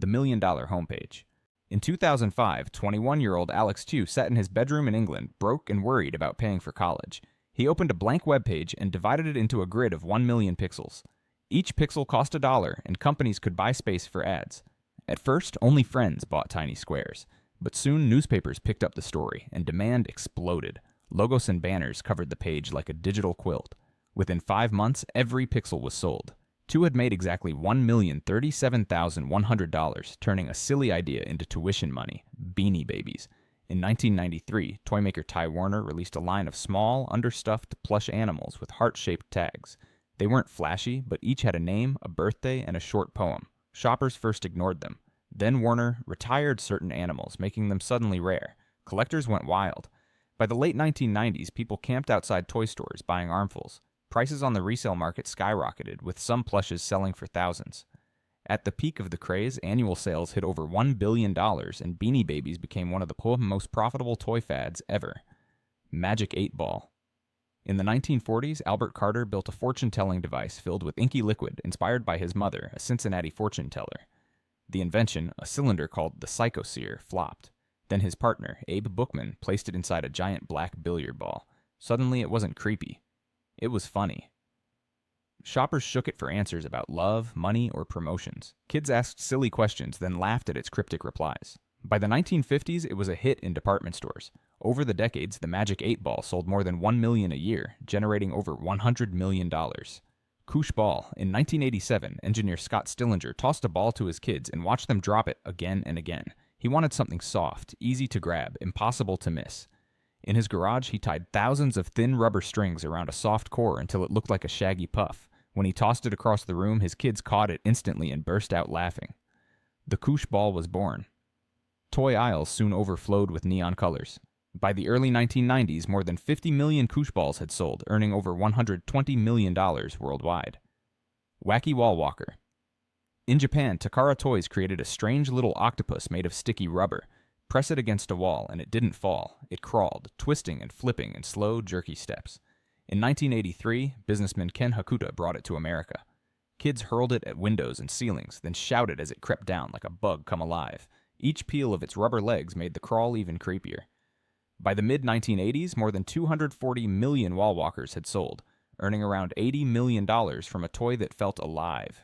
million-dollar homepage. In 2005, 21-year-old Alex Chu sat in his bedroom in England, broke and worried about paying for college. He opened a blank web page and divided it into a grid of 1 million pixels. Each pixel cost $1, and companies could buy space for ads. At first, only friends bought tiny squares, but soon newspapers picked up the story, and demand exploded. Logos and banners covered the page like a digital quilt. Within 5 months, every pixel was sold. Chu had made exactly $1,037,100, turning a silly idea into tuition money, Beanie Babies. In 1993, toymaker Ty Warner released a line of small, understuffed plush animals with heart-shaped tags. They weren't flashy, but each had a name, a birthday, and a short poem. Shoppers first ignored them. Then Warner retired certain animals, making them suddenly rare. Collectors went wild. By the late 1990s, people camped outside toy stores buying armfuls. Prices on the resale market skyrocketed, with some plushes selling for thousands. At the peak of the craze, annual sales hit over $1 billion, and Beanie Babies became one of the most profitable toy fads ever. Magic 8-Ball. In the 1940s, Albert Carter built a fortune-telling device filled with inky liquid inspired by his mother, a Cincinnati fortune teller. The invention, a cylinder called the Psychosphere, flopped. Then his partner, Abe Bookman, placed it inside a giant black billiard ball. Suddenly it wasn't creepy. It was funny. Shoppers shook it for answers about love, money, or promotions. Kids asked silly questions, then laughed at its cryptic replies. By the 1950s, it was a hit in department stores. Over the decades, the Magic 8-Ball sold more than 1 million a year, generating over $100 million. Koosh Ball. In 1987, engineer Scott Stillinger tossed a ball to his kids and watched them drop it again and again. He wanted something soft, easy to grab, impossible to miss. In his garage, he tied thousands of thin rubber strings around a soft core until it looked like a shaggy puff. When he tossed it across the room, his kids caught it instantly and burst out laughing. The Koosh Ball was born. Toy aisles soon overflowed with neon colors. By the early 1990s, more than 50 million Koosh Balls had sold, earning over $120 million worldwide. Wacky Wall Walker. In Japan, Takara Toys created a strange little octopus made of sticky rubber. Press it against a wall, and it didn't fall. It crawled, twisting and flipping in slow, jerky steps. In 1983, businessman Ken Hakuta brought it to America. Kids hurled it at windows and ceilings, then shouted as it crept down like a bug come alive. Each peel of its rubber legs made the crawl even creepier. By the mid-1980s, more than 240 million wall walkers had sold, earning around $80 million from a toy that felt alive.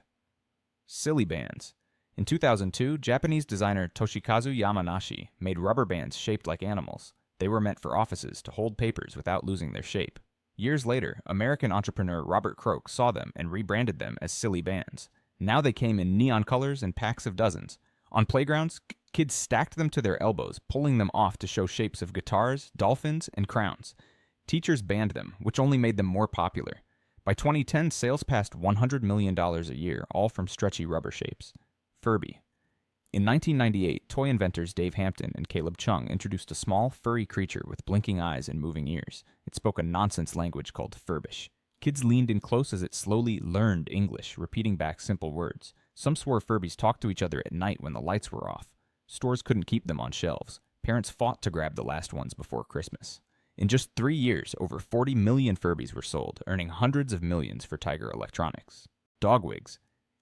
Silly bands. In 2002, Japanese designer Toshikazu Yamanashi made rubber bands shaped like animals. They were meant for offices to hold papers without losing their shape. Years later, American entrepreneur Robert Krook saw them and rebranded them as silly bands. Now they came in neon colors and packs of dozens. On playgrounds, kids stacked them to their elbows, pulling them off to show shapes of guitars, dolphins, and crowns. Teachers banned them, which only made them more popular. By 2010, sales passed $100 million a year, all from stretchy rubber shapes. Furby. In 1998, toy inventors Dave Hampton and Caleb Chung introduced a small, furry creature with blinking eyes and moving ears. It spoke a nonsense language called Furbish. Kids leaned in close as it slowly learned English, repeating back simple words. Some swore Furbies talked to each other at night when the lights were off. Stores couldn't keep them on shelves. Parents fought to grab the last ones before Christmas. In just 3 years, over 40 million Furbies were sold, earning hundreds of millions for Tiger Electronics. Dog wigs.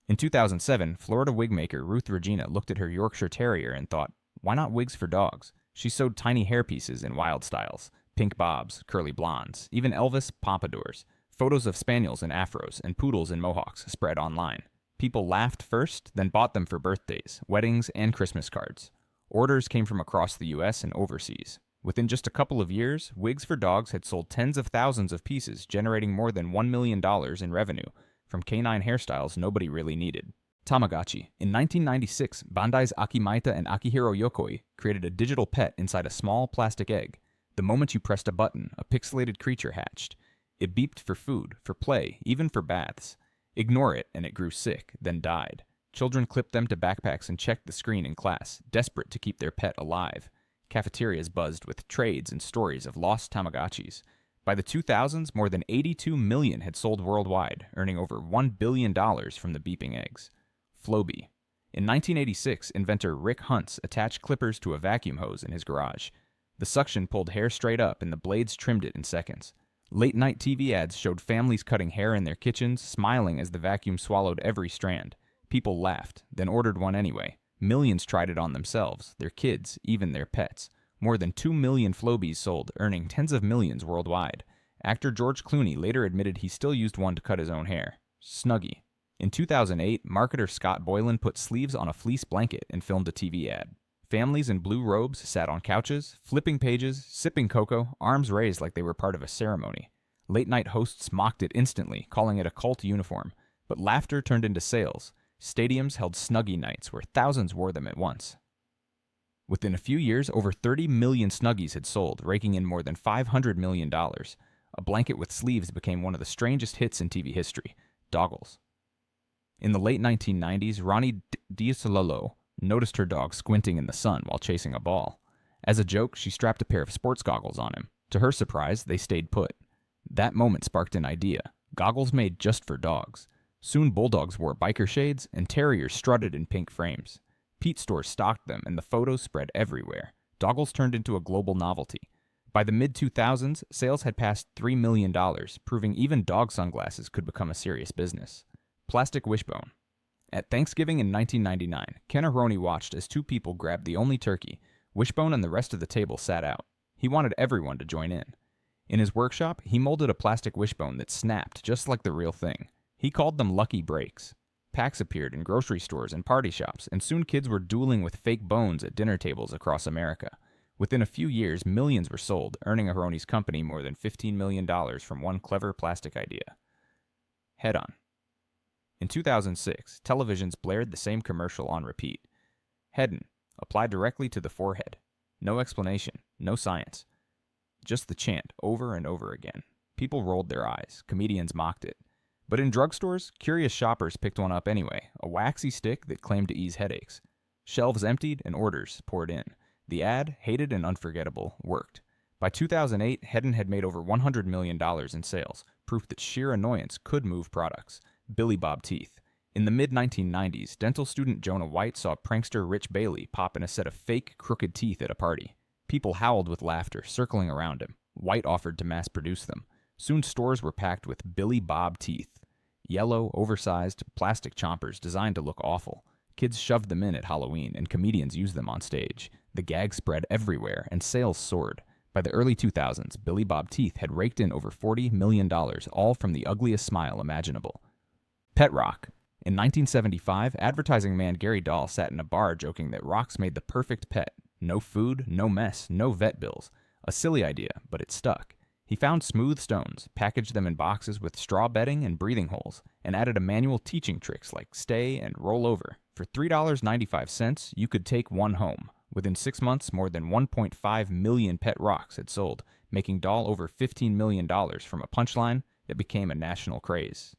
In 2007, Florida wig maker Ruth Regina looked at her Yorkshire Terrier and thought, why not wigs for dogs? She sewed tiny hairpieces in wild styles, pink bobs, curly blondes, even Elvis pompadours. Photos of spaniels in afros and poodles in mohawks spread online. People laughed first, then bought them for birthdays, weddings, and Christmas cards. Orders came from across the US and overseas. Within just a couple of years, wigs for dogs had sold tens of thousands of pieces, generating more than $1 million in revenue from canine hairstyles nobody really needed. Tamagotchi. In 1996, Bandai's Akimaita and Akihiro Yokoi created a digital pet inside a small plastic egg. The moment you pressed a button, a pixelated creature hatched. It beeped for food, for play, even for baths. Ignore it, and it grew sick, then died. Children clipped them to backpacks and checked the screen in class, desperate to keep their pet alive. Cafeterias buzzed with trades and stories of lost Tamagotchis. By the 2000s, more than 82 million had sold worldwide, earning over $1 billion from the beeping eggs. Flowbee. In 1986, inventor Rick Huntz attached clippers to a vacuum hose in his garage. The suction pulled hair straight up, and the blades trimmed it in seconds. Late-night TV ads showed families cutting hair in their kitchens, smiling as the vacuum swallowed every strand. People laughed, then ordered one anyway. Millions tried it on themselves, their kids, even their pets. More than 2 million Flowbees sold, earning tens of millions worldwide. Actor George Clooney later admitted he still used one to cut his own hair. Snuggie. In 2008, marketer Scott Boylan put sleeves on a fleece blanket and filmed a TV ad. Families in blue robes sat on couches, flipping pages, sipping cocoa, arms raised like they were part of a ceremony. Late-night hosts mocked it instantly, calling it a cult uniform. But laughter turned into sales. Stadiums held Snuggie nights where thousands wore them at once. Within a few years, over 30 million Snuggies had sold, raking in more than $500 million. A blanket with sleeves became one of the strangest hits in TV history. Doggles. In the late 1990s, Ronnie D'Isololo noticed her dog squinting in the sun while chasing a ball. As a joke, she strapped a pair of sports goggles on him. To her surprise, they stayed put. That moment sparked an idea. Goggles made just for dogs. Soon bulldogs wore biker shades, and terriers strutted in pink frames. Pete stores stocked them, and the photos spread everywhere. Doggles turned into a global novelty. By the mid-2000s, sales had passed $3 million, proving even dog sunglasses could become a serious business. Plastic wishbone. At Thanksgiving in 1999, Ken Aroni watched as two people grabbed the only turkey. Wishbone and the rest of the table sat out. He wanted everyone to join in. In his workshop, he molded a plastic wishbone that snapped just like the real thing. He called them Lucky Breaks. Packs appeared in grocery stores and party shops, and soon kids were dueling with fake bones at dinner tables across America. Within a few years, millions were sold, earning Aroni's company more than $15 million from one clever plastic idea. Headon. In 2006, televisions blared the same commercial on repeat. Headon. Applied directly to the forehead. No explanation, no science. Just the chant, over and over again. People rolled their eyes. Comedians mocked it. But in drugstores, curious shoppers picked one up anyway, a waxy stick that claimed to ease headaches. Shelves emptied and orders poured in. The ad, hated and unforgettable, worked. By 2008, Headon had made over $100 million in sales, proof that sheer annoyance could move products. Billy Bob teeth. In the mid-1990s, dental student Jonah White saw prankster Rich Bailey pop in a set of fake, crooked teeth at a party. People howled with laughter, circling around him. White offered to mass-produce them. Soon stores were packed with Billy Bob teeth. Yellow, oversized, plastic chompers designed to look awful. Kids shoved them in at Halloween, and comedians used them on stage. The gag spread everywhere, and sales soared. By the early 2000s, Billy Bob teeth had raked in over $40 million, all from the ugliest smile imaginable. Pet rock. In 1975, advertising man Gary Dahl sat in a bar joking that rocks made the perfect pet. No food, no mess, no vet bills. A silly idea, but it stuck. He found smooth stones, packaged them in boxes with straw bedding and breathing holes, and added a manual teaching tricks like stay and roll over. For $3.95, you could take one home. Within 6 months, more than 1.5 million pet rocks had sold, making Dahl over $15 million from a punchline that became a national craze.